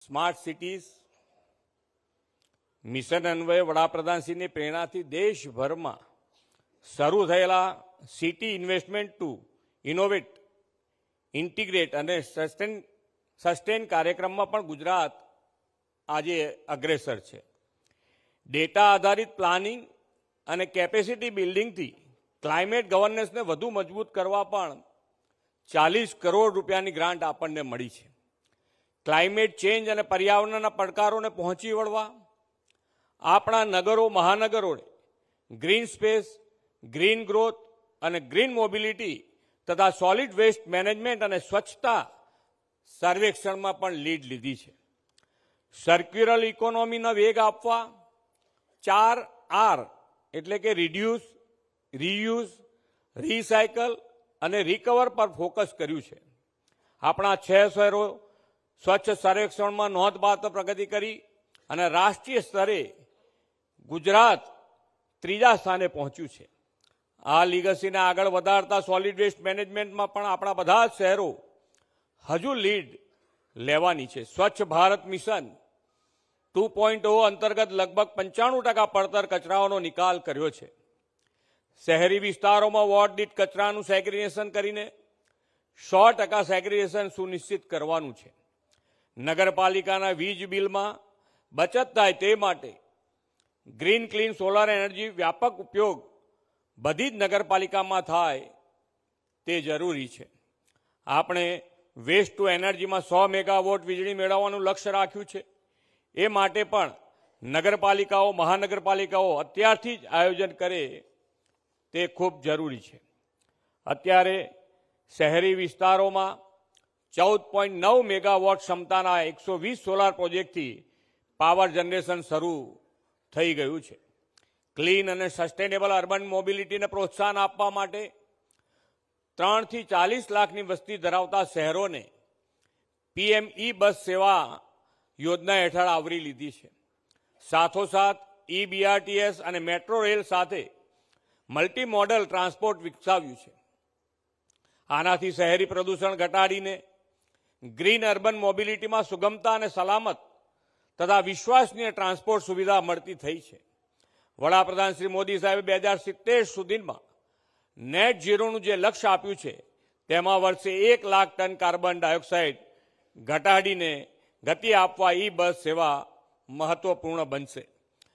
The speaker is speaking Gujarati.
સ્માર્ટ સિટીઝ મિશન અન્વયે વડાપ્રધાનશ્રીની પ્રેરણાથી દેશભરમાં શરૂ થયેલા city investment to innovate, integrate અને સસ્ટેન કાર્યક્રમમાં પણ ગુજરાત આજે અગ્રેસર છે. ડેટા આધારિત પ્લાનિંગ અને કેપેસિટી બિલ્ડિંગથી ક્લાઇમેટ ગવર્નન્સને વધુ મજબૂત કરવા પણ 40 કરોડ રૂપિયાની ગ્રાન્ટ આપણને મળી છે. ક્લાઇમેટ ચેન્જ અને પર્યાવરણના પડકારોને પહોંચી વળવા આપણા નગરો મહાનગરોને ગ્રીન સ્પેસ, ગ્રીન ગ્રોથ અને ગ્રીન મોબિલિટી તથા સોલિડ વેસ્ટ મેનેજમેન્ટ અને સ્વચ્છતા સર્વેક્ષણમાં પણ લીડ લીધી છે. સર્ક્યુલર ઇકોનોમીનો વેગ આપવા 4R એટલે કે રિડ્યુસ, રીયુઝ, રીસાયકલ અને રિકવર પર ફોકસ કર્યું છે. આપણા 6 શહેરો સ્વચ્છ સર્વેક્ષણમાં નોંધપાત્ર પ્રગતિ કરી અને રાષ્ટ્રીય સ્તરે ગુજરાત 3જા સ્થાને પહોંચ્યું છે. આ લીગસીને આગળ વધારતા સોલિડ વેસ્ટ મેનેજમેન્ટમાં પણ આપણા બધા જ શહેરો હજુ લીડ લેવાની છે. સ્વચ્છ ભારત મિશન 2.0 અંતર્ગત લગભગ 95% પડતર કચરાઓનો નિકાલ કર્યો છે. શહેરી વિસ્તારોમાં વોર્ડ દીઠ કચરાનું સેગ્રીગેશન કરીને 100% સેગ્રીગેશન સુનિશ્ચિત કરવાનું છે. નગરપાલિકાના વીજ બિલમાં બચત થાય તે માટે ગ્રીન ક્લીન સોલાર એનર્જી વ્યાપક ઉપયોગ બધી જ નગરપાલિકામાં થાય તે જરૂરી છે. આપણે વેસ્ટ ટુ એનર્જીમાં 100 મેગાવોટ વીજળી મેળવવાનું લક્ષ્ય રાખ્યું છે. એ માટે પણ નગરપાલિકાઓ, મહાનગરપાલિકાઓ અત્યારથી જ આયોજન કરે તે ખૂબ જરૂરી છે. અત્યારે શહેરી વિસ્તારોમાં 14.9 મેગાવોટ ક્ષમતાના 120 સોલાર પ્રોજેક્ટથી પાવર જનરેશન શરૂ થઈ ગયું છે. ક્લીન અને સસ્ટેનેબલ અર્બન મોબિલિટીને પ્રોત્સાહન આપવા માટે 3 થી 40 લાખની વસ્તી ધરાવતા શહેરોને PM બસ સેવા યોજના હેઠળ આવરી લીધી છે. સાથોસાથ BRTS અને મેટ્રો રેલ સાથે મલ્ટી મોડલ ટ્રાન્સપોર્ટ વિકસાવ્યું છે. આનાથી શહેરી પ્રદૂષણ ઘટાડીને ગ્રીન અર્બન મોબિલિટીમાં સુગમતા અને સલામત તથા વિશ્વસનીય ટ્રાન્સપોર્ટ સુવિધા મળતી થઈ છે. વડાપ્રધાન શ્રી મોદી સાહેબે 2070 સુધીમાં નેટ ઝીરોનું જે લક્ષ્ય આપ્યું છે તેમાં વર્ષે 1 લાખ ટન કાર્બન ડાયોક્સાઇડ ઘટાડીને ગતિ આપવા બસ સેવા મહત્વપૂર્ણ બનશે.